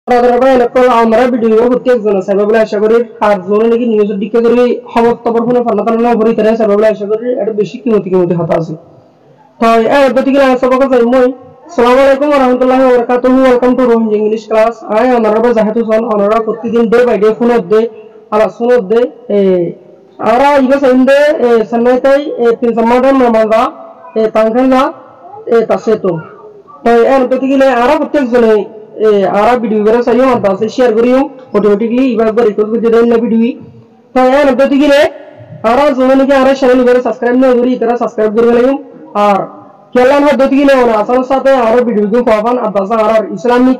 আমরা ভিডিও করতে একজন সাইবাবলে আশা করি আর জোনে নাকি নিউজের দিকে করি খবর তবর ফোনে ফান্না ভরি তারা সাইবাবলে আশা করি এটা বেশি কিমতি হতা আছে তো এই গতিকে সবকে যাই মই আসসালামু আলাইকুম ওয়া রাহমাতুল্লাহি ওয়া বারাকাতুহু welcome to Rohingya English class আই অনারা জাহাতু সন অনারা প্রতিদিন ডে বাই ডে ফোন দে আলা শুনো দে আরা ইবা সাইন্দে সন্নাইতাই তিন সমাদান মামাগা তাংখানগা তাসেতো তো এই গতিকে আরা প্রত্যেকজনে आरा वीडियो वगैरह सही होता है शेयर करियो ऑटोमेटिकली इबाग बार रिक्वेस्ट कर देना ना वीडियो तो यार नब्बे की रे आरा जोने के आरा चैनल वगैरह सब्सक्राइब ना करी तरह सब्सक्राइब कर लेंगे और केला ना दो की ले होना आसान साथ है आरा वीडियो को पावन अब दसा आरा इस्लामिक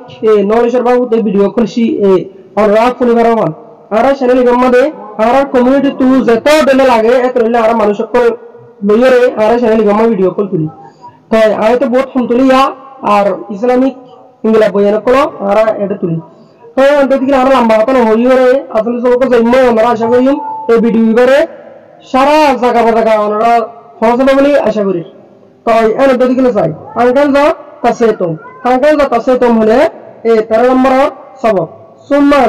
नॉलेज बाबू ते वीडियो खुशी और रात फुली बराबर आरा चैनल गम्मा दे आरा कम्युनिटी टू जतो देने लागे एक रोले आरा मनुष्य को लोयरे आरा चैनल गम्मा वीडियो कॉल तुली तो आए तो बहुत हम तुली या और इस्लामिक इंगला बयान करो आरा एड तुली तो अंततिक आरा लंबा होता न होई रे असली सबको जइम्मा हमरा आशा करियम এই ভিডিও করে সারা জায়গা আমরা ফসল বলি আশা করি তো এর अंततिक চাই আঙ্কাল যা তাসে তো হলে এই 13 নম্বর সবক সুম্মা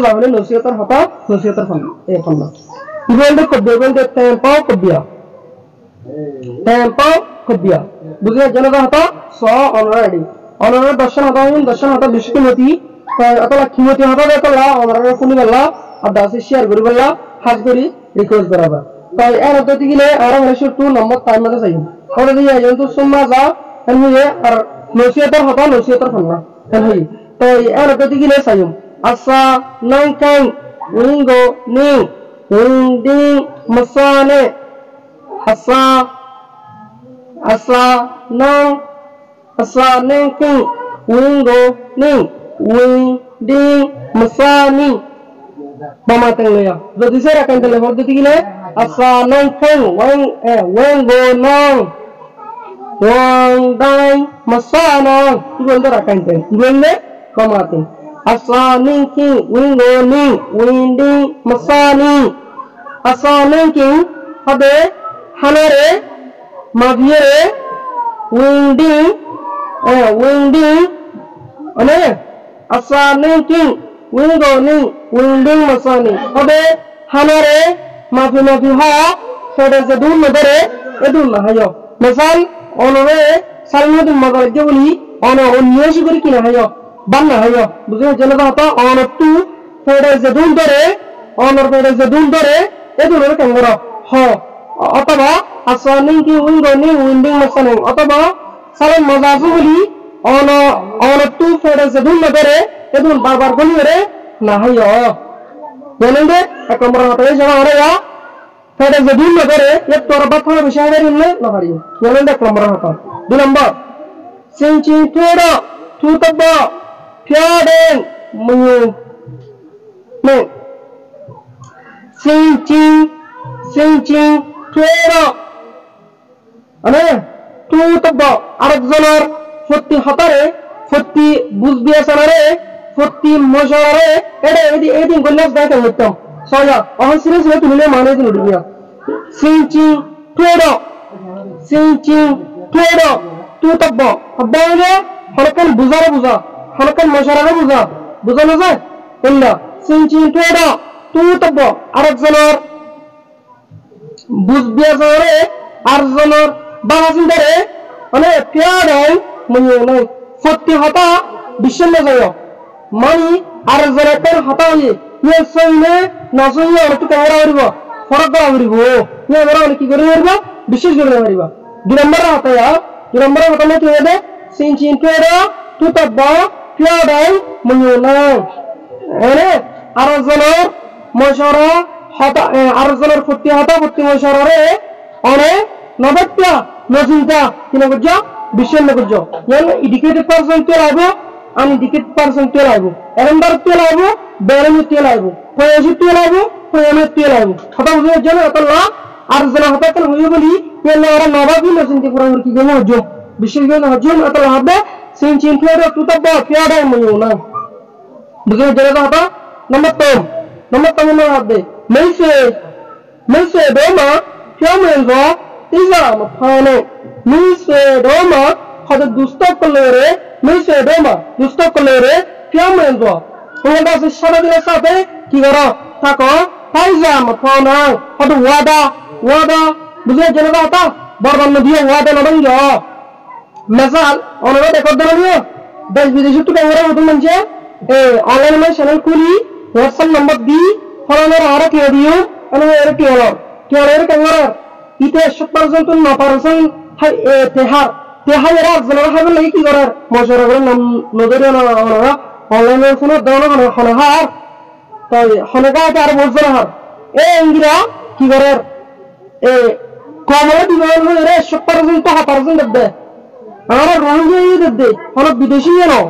যা হলে নসিহতের হতা নসিহতের ফল এই ফল ইভেন্ট কবিয়া টেম্পো কবিয়া বুঝিয়ে জানা হতা স অলরেডি অনরা দর্শন হতা বিষ্ণুমতি অতলা কিমতি হতা অতলা অনরা কোনি বললা আর দাসে শেয়ার করি বললা হাজ করি রিকোয়েস্ট করাবা তাই এর অধ্যতি গিলে আর হইছে 2 নম্বর টাইম মধ্যে যাই ওরে দিয়া যন্তু সুম্মা যা হইয়ে আর নসিহতের ফলনা হই তাই এর অধ্যতি গিলে চাই আসা নাইকাই উইঙ্গো নি উইন্ডি মাসানে আসা না Asanengking wingo ning winding masani pamateng ya jadi saya akan telepon itu gini asanengking wingo nong wandai masana itu bener akan ten bener pamateng asanengking wingo ning winding masani asanengking habe hanare mabiere winding ane asanengking wingo ning winding masani abe hanare mafi ha sede jedun madare edun na hayo masal onore salmudun magal jewli ono onyeshi kori kina hayo banna hayo bujhe jena hata ono tu sede jedun dore onor sede jedun dore edun ore kangora ho অথবা asanengking wingo ning winding masani অথবা সালাম মাজাজু বলি অনটু ফেরে জেদুন নদরে এদুন বারবার বলি রে না হাইও বলেন এক নম্বর হতে যাওয়া রে ফেরে জেদুন নদরে এক তোরবা থরে বিষয় রে নিলে না পারিও বলেন এক নম্বর হতে দুই নম্বর সিনচি ফেরা তুতব ফিয়াডেন মুয়ু নে সিনচি ফেরা আনে তুতব আরেকজনের ফতি হতারে ফতি বুঝবিয়া সানারে ফতি মশারে এডে এদিন গল্লাস দাইতে হতাম সয়া অহন সিরিয়াস হয়ে তুমি মানে দিন উড়িয়া সিনচি ফেরো তুতব হবাইরে হলকন বুঝা হলকন মশারে বুঝানো যায় বললা সিনচি ফেরো তুতব আরেকজনের বুঝবিয়া সানারে আরেকজনের বাহাসিন্দারে মানে পেয়ারাই মনে নাই সত্যি হতা বিশ্ব যায় মানি আর জরাতের হতা হয়ে ইয়ে সইলে না সইলে অনেক ক্যামেরা হইব ফরক করা হইব ইয়ে বড় অনেক কি করে হইব বিশেষ করে হইব দুই নম্বর হতা মত হইবে সিনচিন পেড়া তুতবা পেয়ারাই মনে নাই আরে আর জনের মশারা হতা আর জনের সত্যি হতা সত্যি মশারারে অনেক নবত্যা নজিনটা কিনা বুঝছো বিশ্বের না বুঝছো ইয়ান এডুকেটেড পারসন তে লাইবো আনএডুকেটেড পারসন তে লাইবো এরমবার তে লাইবো বেরম তে লাইবো ফয়জি তে লাইবো ফয়মে তে লাইবো কথা বুঝো জানো আল্লাহ আর জানা হতা কেন হই বলি পেলে ওরা নবাবি নজিনতে পুরো কি গেল হজো বিশ্বের গেল হজো আল্লাহ হবে সিনচিন ফেরো তুতবা ফিয়াডা মইও না বুঝো জানো হতা নম্বর না হবে মেসে দোমা ফিয়ামেনজো ইজা মাথানে মিসে দোমা হদ দুস্ত কলেরে মিসে দোমা দুস্ত কলেরে ফিয়ামেন তো ওটা আছে সারা দিনের সাথে কি করো থাকো ফাইজাম ফোনা হয়তো ওয়াদা বুঝলে জেনে দাও বরবাদ দিয়ে ওয়াদা নড়ন যাও মেসাল অনলাইন রেকর্ড দিও দেশ বিদেশে তো ক্যামেরা মতো মানছে অনলাইন में चैनल खुली व्हाट्सएप नंबर दी फलाना आरा के दियो अने एरे टियालर कंगरा इते 100% तो 9% हाय तेहार एरा जरा हाबे लगी की करार मशवरा करे नजर ना ऑनलाइन में सुनो दोनो हनहार तो हनका तार बोझर हार ए इंगिरा की करार ए कमरे दिवाल में एरे 100% तो 100% दे आरा रोहिंग्या ये दे हन विदेशी है ना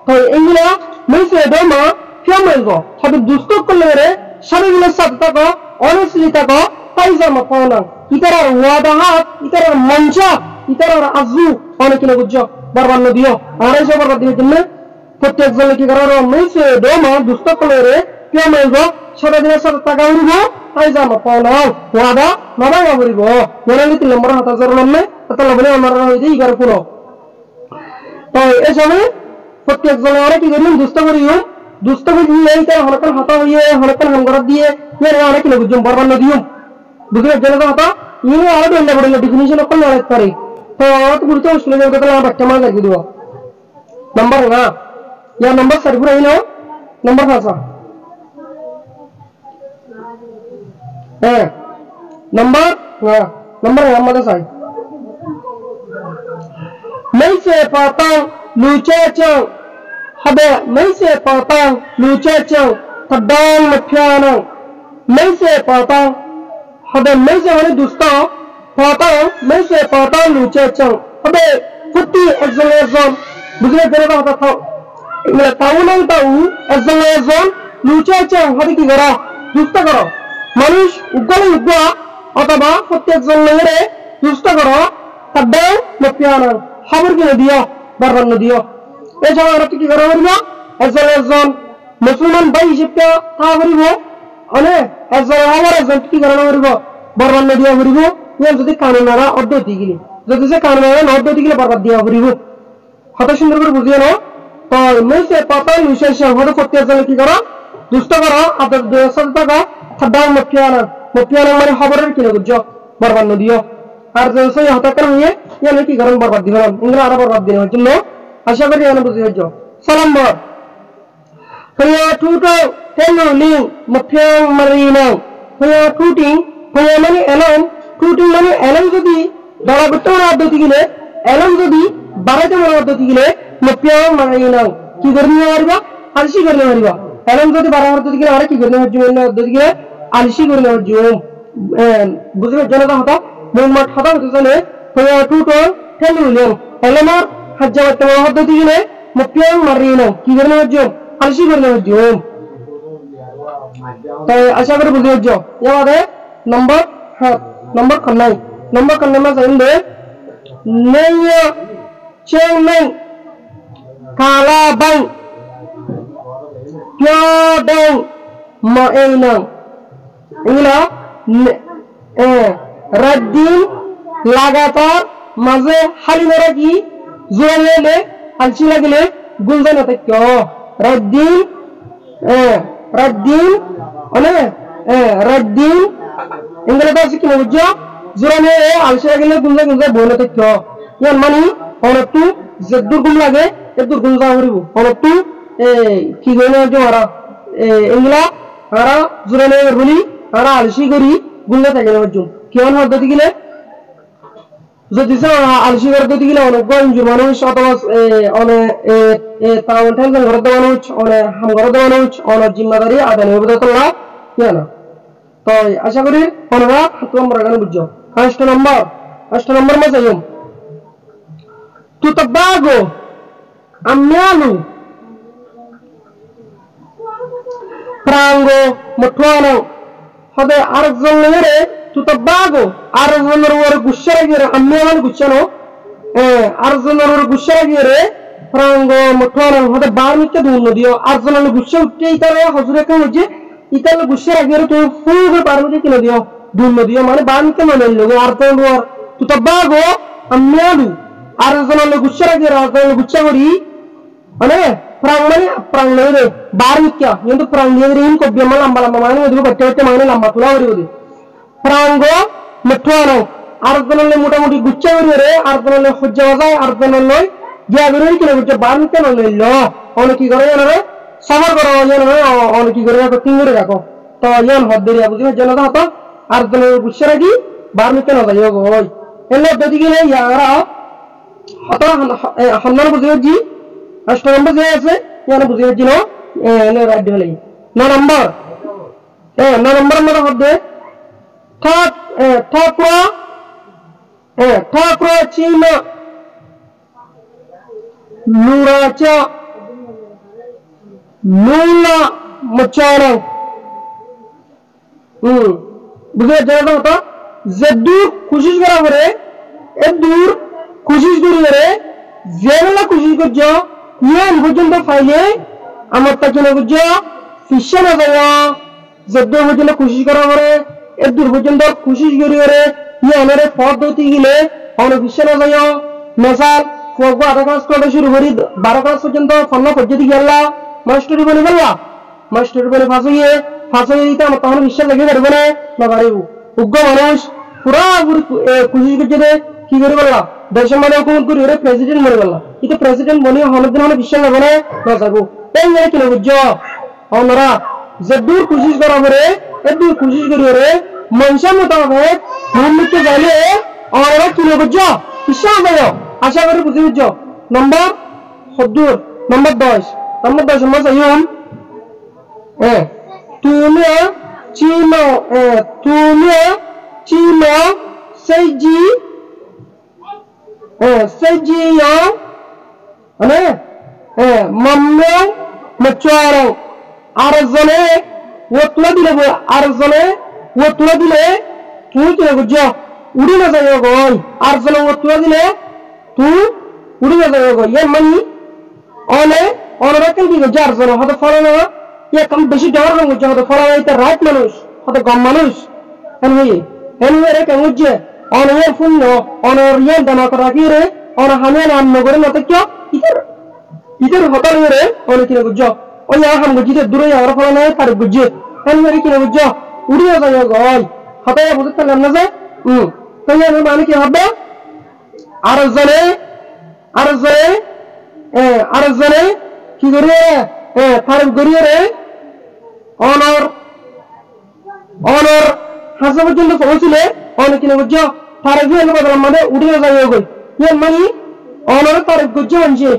तो इंगिरा मैं दमा फियामेंगो हबे दुस्तो कलरे शारीरिक सत्ता ऑनेस्टली तको पाइजामा पावना इतरा वादा हात इतरा मंचा इतरा आजू অনেক কিলো বুঝছো বারবার নদিও আড়াইশো বারবার দিয়ে জন্য প্রত্যেক জনে কি করার मैं দমা দুस्तो কলরে फियामेंगो সারা দিনের সাথে টাকা উড়ব পাইজামা পাওনা ওয়াদা নবাই উড়ব মনে তিন নম্বর হাত হাজার নামে তাহলে বলে আমার হইছে ইগার পুরো তো এই সময় প্রত্যেক জনে আরে কি করিম দুষ্ট করি এই তার হরকন হাতা হইয়ে হরকন হামগর দিয়ে এর আরে কি বুঝুম বরবাদ নদিও বুঝলে জেনে হাতা ইনি আরে বলে বলে ডেফিনিশন কোন আরে করে तो तो गुरुतो उसने जो तो बच्चा मार लगी दो नंबर ना या नंबर सर्वर है ना नंबर खासा है नंबर ना नंबर है हमारे साथ मैं से पाता लूचे चौ हबे मैं से पाता लूचे चौ तदान मफियाना मैं से पाता हबे मैं से वाले दोस्तों पाता मैं से पाता लूचे चौ हबे कुत्ती एक्सलेशन बुझले तेरे का होता था मैं ताऊ एक्सलेशन लूचे चौ हबे की करो दुष्ट करो मनुष्य उगल उगवा अथवा कुत्ती एक्सलेशन दुष्ट करो तबे मफियाना खबर की नदिया बरबन नदिया ये जगह रखती की करो बरबा एक्सलेशन मुसलमान भाई जिप्पा था बरबो अने एक्सलेशन की करो बरबो बरबन नदिया बरबो ये যদি কানুনারা অদ্বৈতি গিলি যদি সে কানুনারা নদ্বৈতি গিলি বরবাদ দিয়া করিব কত সুন্দর করে বুঝিয়ে নাও তো মেসে পাতা নিশেষ হতে করতে চলে কি করো দুষ্ট করো আদর দেশন টাকা ঠাডা মফিয়ানা মানে খবরের কি বুঝছো বরবাদ নদিও আর যে সে হতা করে নিয়ে ইয়ানে কি করেন বরবাদ দিবেন ইংরা আর বরবাদ দিবেন জন্য আশা করি ইয়ানে বুঝিয়ে যাও সালাম বর ফয়া টুটো তেনো নি মফিয়াং মারিনা ফয়া টুটি ফয়া মানে এলন টুটি মানে এলন যদি বড় করতে বড় পদ্ধতি গিলে এলন যদি বাড়াইতে বড় পদ্ধতি গিলে মফিয়াং মারিনা কি করতে পারবা আলসি করতে পারবা এলন যদি বাড়া পদ্ধতি গিলে আর কি করতে পারবা পদ্ধতি গিলে আলসি করতে পারবা বুঝলে জনতা হতা মুহম্মদ হতা হতে জানে ফয়া টুটো তেনো নি এলমার হাজার বড় পদ্ধতি গিলে মফিয়াং মারিনা কি করতে পারবা আলসি করতে পারবা तो आशा करो बुझे जो याद है नंबर हाँ नंबर करने में जाएंगे नहीं चेंग नहीं काला बंग क्या बंग मायना इंगला रद्दीन लगातार मजे हाली मेरा की जोड़ने ले अलची लगले गुंजन होते क्यों रद्दीन रद्दीन इंग्लिश की मुझे जोरने आलसिया के लिए गुंजा बोले तो क्यों यार मनी और तू जद्दुर गुम लगे जद्दुर गुंजा हो रही हो और तू की गोने जो हरा इंग्लिश हरा जोरने रुली हरा आलसी करी गुंजा तक ले बच्चों क्यों ना होता दिखले जो जिसे आलसी कर देती किले और कोई जुर्माना शॉटवास और ताउंटेन के घर दवानुच और हम घर दवानुच और जिम्मेदारी आधा नहीं बता तो ला क्या ना तो आशा करी पनवा तुम बरगान बुझो अष्ट नंबर में जाइयो तू तबागो अम्यालू प्रांगो मठवानो हदे आरजन लेरे तू तबागो आरजन वर गुस्सा गिरे अम्यालू गुस्सा नो आरजन वर गुस्सा गिरे प्रांगो मठवानो हदे बार मिक्के दून दियो आरजन गुस्सा उठे इतारे हजरे का मुझे इताले गुस्सा गिरे तो फूल बार मिक्के किलो दियो दून दियो माने बार मिक्के माने लोग आरजन वर तू तबागो अम्यालू आरजन गुस्सा गिरे आरजन गुस्सा करी अने perang mana perang lele baru kya yentu perang lele ini kok biar malam malam mana itu betul mana lama tulah hari perang go metuano ardonan le muda mudi gucca hari ardonan le hujja wazai ardonan le dia hari kira gucca baru kya nol lo orang ki gara yana samar gara yana orang ki gara ko tinggal rako to yan hadir ya bukan jalan apa ardonan le gucca lagi baru kya nol yo go ini jadi gini ya ara atau handan bukan ji Ashto number is yana buzi jino ne radio lagi. No number. No number mana hodde. Thakwa chima. Nuracha. Nula machara. Buzi jana होता. जद्दूर कोशिश करा करे. एद्दूर कोशिश करी करे. ज़ेवला कोशिश कर जाओ. Yan hujunda faile amar takina gujja fishana daya zaddo hujunda kushish kara gore eddur hujunda kushish gori gore yanare paddhati gile ono fishana daya misal fogwa adakas koda shuru gori 12 class porjonto fanna paddhati gella mastery bole fasoye ita amar tahon fishana lage garbane nagaribu uggo manush pura kushish gujjade ki gori bolla দেশের মানে হুকুমত করি ওরে president মরে গেল এটা president বনি হলদিন হলে বিশ্ব লাগনে না যাবো এই মানে কি বুঝছো ওনারা জদুর কোশিশ করা করে এদুর কোশিশ করি ওরে মনসা মোতাবেক মুম্মিকে যাইলে ওনারা কি বুঝছো বিশ্ব দেয় আশা করি বুঝি বুঝছো নম্বর হদুর নম্বর 10 নম্বর আইয়ুম তুমি চিনো Seiji sejiyo ane mammo machuaro arzone wotla dile tu ke gujjo udi na jayo goy arzone wotla dile tu udi na jayo goy ye mani one rakel ki gujjo arzone hada folana ye kam beshi dawar na gujjo hada folana ita right manush hada gam manush enwe re ke gujje on yer funno on yer dana kara kire on hame nam nogore na tekya itar hotar yere on kine gujjo o ya ham gujjite dure ya ora falana tar gujje en meri kine gujjo udiya jayo goy hata ya budut lamna je tanya ne mane ki habba arzane ki gore tar goriyere honor hasab jonno pahunchile on kine gujjo Tarif yang pada lamade udah saya goi. Yang mana orang tarif gujjo anje,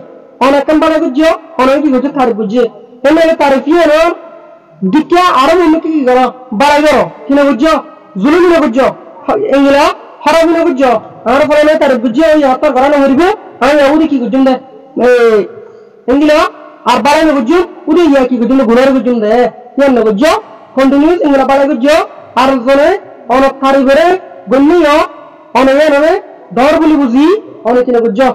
orang kan pada gujjo, orang ki gujjo tarif gujje. Yang mana tarif yang orang dikya aram ini ki gara bara garo, kina gujjo, zulum ini gujjo. Enggila haram ini gujjo. Orang pada mana tarif gujjo ya atar gara na horibu, orang ya udah ki gujjo deh. Enggila arbara ini gujjo, udah ya ki gujjo gunar gujjo deh. Yang gujjo continuous enggila pada gujjo, arzone orang tarif bere gunniyo ono yename dor buli buzi ono kina gujjo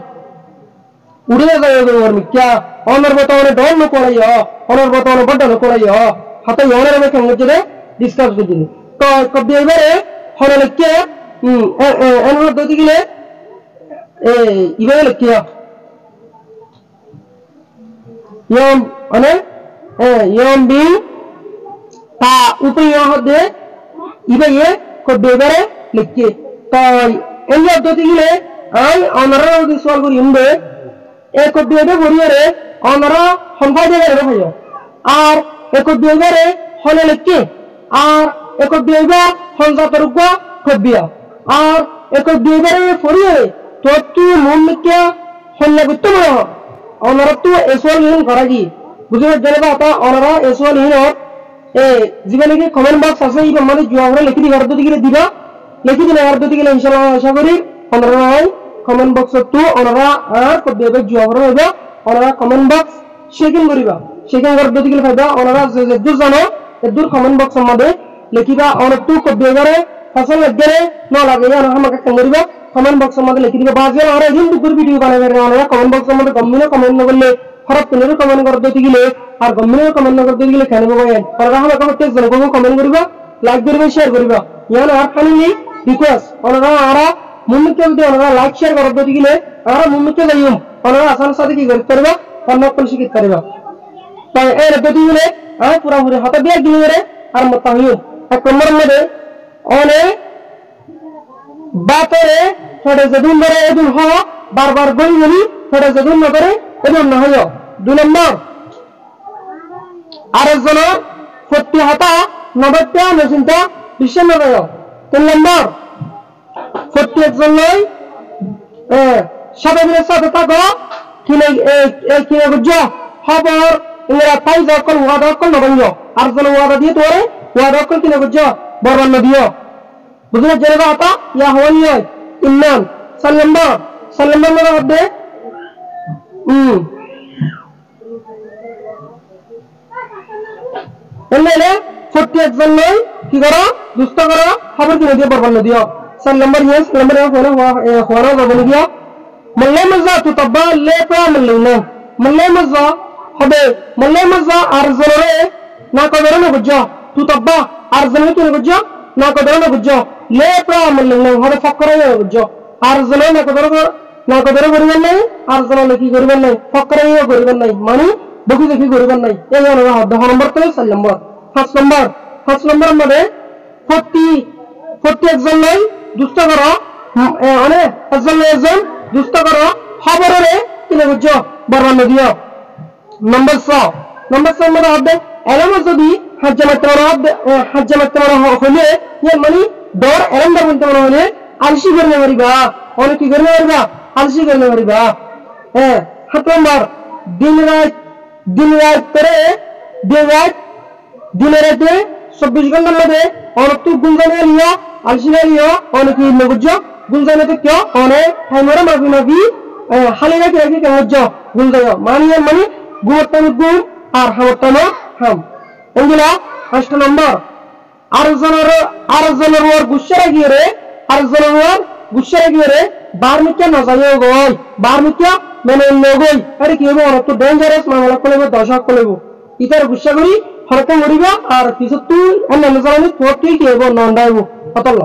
udiya jayo gor mikya onor botone dor no korayo onor botone bodda no korayo hata yonare me kangujde discuss gujini to kobbe ibare hono lekke eno dodi gile ibare lekke yom bi ta upayo hode ibaye kobbe ibare lekke तो ये अब दोती गिले आई ऑनरा उदी सवाल करी हमदे एक को बेबे बोरियरे ऑनरा हमका देगा रे भाइयों आर एक को बेबे होने लगे आर एक को बेबे हमजा तरुका कबिया आर एक को बेबे फोरियरे तो तू मुंह में क्या होने गुत्तम हो ऑनरा तू एसवाल इन करागी बुझे जले बाता ऑनरा एसवाल इन और जीवन के कमेंट बॉक्स ऐसे ही हमारे जुआवरे लिखी दी कर दो दिखे दिबा लेकिन दिले यार दोती गिले इंशाल्लाह आशा करी ओनरा आई कमेंट बॉक्स तू ओनरा आर को बेबे जुआवरे होबा ओनरा कमेंट बॉक्स शेकिंग करिबा शेकिंग कर दोती गिले फायदा ओनरा जे दूर जानो ए दूर कमेंट बॉक्स मध्ये लिखिबा ओन तू को बेबरे फसल लगरे न लागे या हमका कंगरिबा कमेंट बॉक्स मध्ये लिखि दिबा बाजे और दिन दुपुर वीडियो बनावे रे ओनरा कमेंट बॉक्स मध्ये गम्मिने कमेंट न करले खराब तने कमेंट कर दोती गिले और गम्मिने कमेंट न कर दोती गिले खाने बगय और हमका कते जन को कमेंट करिबा लाइक करिबा शेयर करिबा यान आर खाली रिक्वेस्ट ओनरा आरा मुम्मिके वीडियो ओनरा लाइक शेयर कर दोती गिले आरा मुम्मिके जाइम ओनरा आसान साथे की करबा कन्नड पलिश की करबा তাই এর প্রতি হলে পুরাপুরি হাতে দিয়ে গিয়ে আর মতাহিন এক নম্বর মধ্যে অনে বাতরে ফটে যদুন ধরে এদুন হ বারবার গলি গলি ফটে যদুন না করে এদুন না হয় 2 নম্বর আরেকজন ফটি হাতা নবটা মেশিনটা বিশ্ব না যায় 3 নম্বর ফটি একজন নয় সাধারণের সাথে থাকো কিনে কিনে বুঝছো খবর এরা তাই যখন ওয়াদা কল না বানিও আর জন ওয়াদা দিয়ে তোরে ওয়াদা কল কিনে বুঝছো বরবান না দিও বুঝলে জেনে হাতা ইয়া হওয়ানি হয় ইমান সাল্লাল্লাহু মানে হবে এলে ফটি একজন নয় কি করো দুষ্ট করো খবর কিনে দিয়ে বরবান না দিও 4 নম্বর ইয়েস নম্বর হওয়ার যাবে না মল্লে মজা তো তব্বা লে পা মল্লে না মল্লে মজা হবে মল্লে মজা আর জলরে না কদরে না বুঝছো তো তব্বা আর জলরে কি বুঝছো না কদরে না বুঝছো লে পা মল্লে না হবে ফকরে না বুঝছো আর জলরে না কদরে করিবেন নাই আর জলরে কি করিবেন নাই ফকরে করিবেন নাই মানে দেখি দেখি করিবেন নাই এই হলো 10 নম্বর তো 4 নম্বর 5 নম্বর মানে 40 একজন নাই দুষ্ট করো মানে একজন দুষ্ট করো খবরে কিনে বুঝছো বরবান দিও নম্বর 6 মধ্যে হবে এলাম যদি হাজ্জা মাত্রা হলে ইয়ে মানে দর এলাম দর বলতে মনে হলে আলসি করে মারিবা অনেক কি করে মারিবা আলসি করে মারিবা 7 নম্বর দিন রাত করে দিনে রাতে 24 ঘন্টার মধ্যে অনেক তো গুঞ্জানে লিও আলসি লিও অনেক কি বুঝছো গুঞ্জানে তো কেউ অনেক টাইমরে মাফি হালে রাখি রাখি কেমন বুঝছো গুঞ্জায় মানে গুম আর হামতানো হাম এগুলা 8 নম্বর আরেকজনের ওর গুচ্ছারা গিয়ে রে বার্মিকা না যাইও গই বার্মিকা মানে লগই আরে কি হবে অনেক তো ডেঞ্জারাস মামলা করব দশক করব ইতার গুচ্ছা করি হরকে মরিবা আর কিছু তুই অন্য জানি তোর তুই কি হবে নন্দাইব কতল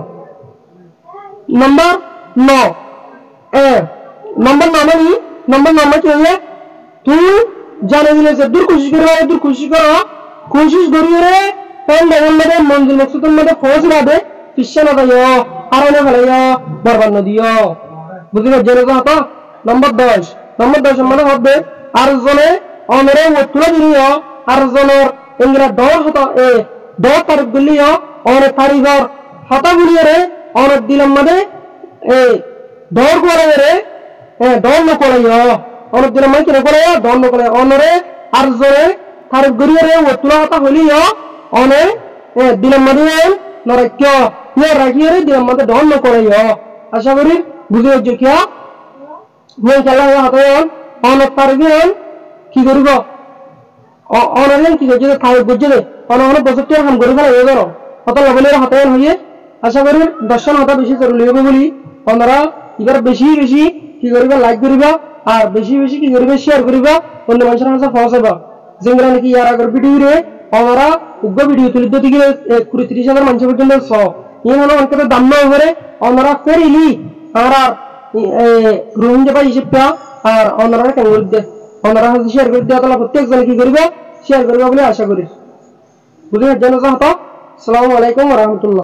নম্বর 9 নম্বর নামানি কি হয়ে তুই জানে দিলে যে দূর কোশিশ করি রে পেন দেওয়ার মধ্যে মঞ্জিল মকসুদের মধ্যে ফৌজ রাবে পিছে না যাইও আর না ফেলাইও বরবাদ না দিও বুঝলে জেনে যাও নম্বর 10 মানে হবে আর জনে অনরে তুলে দিও আর জনের ইংরা 10 তারিখ দিলিও অনেক তারিখর হতা গুলিয়ে রে অনেক দিলাম মধ্যে দৌড় করে রে দৌড় না করাইও অনেক দিলাম মানে কিনে করে দৌড় না করে অনরে আর জনে তারিখ গুলিয়ে রে তুলা হতা হলিও অনেক দিলাম মধ্যে নরাক্য ইয়ে রাখিয়ে রে দিলাম মধ্যে দৌড় না করাইও আশা করি বুঝে হচ্ছে কিয়া মই খেলা হাতে অনেক তারিখ কি করব অনলাইন কি করছে তাই বুঝছে অনেক বছর তো কাম করে ফেলা হয়ে গেল হত লবলের হাতে হয়ে আশা করি দর্শন হতা বেশি জরুরি হবে বলি আপনারা এবার বেশি কি করিবা লাইক করিবা আর বেশি কি করিবা শেয়ার করিবা অন্য মানুষের কাছে পৌঁছাবা যেগুলা নাকি ইয়ার আগের ভিডিও রে আপনারা উগ্র ভিডিও তুলি দিতে গিয়ে 30,000 মানুষ পর্যন্ত ইয়ে হলো অনেক দাম না করে আপনারা ফেরিলি আর রোহিঙ্গা বা হিসেবটা আর আপনারা কেন করে দেয় আপনারা শেয়ার করে দেওয়া তাহলে প্রত্যেকজনে কি করিবা শেয়ার করবা বলে আশা করি বুঝলে জানো আসসালামু আলাইকুম ওয়া রাহমাতুল্লাহ।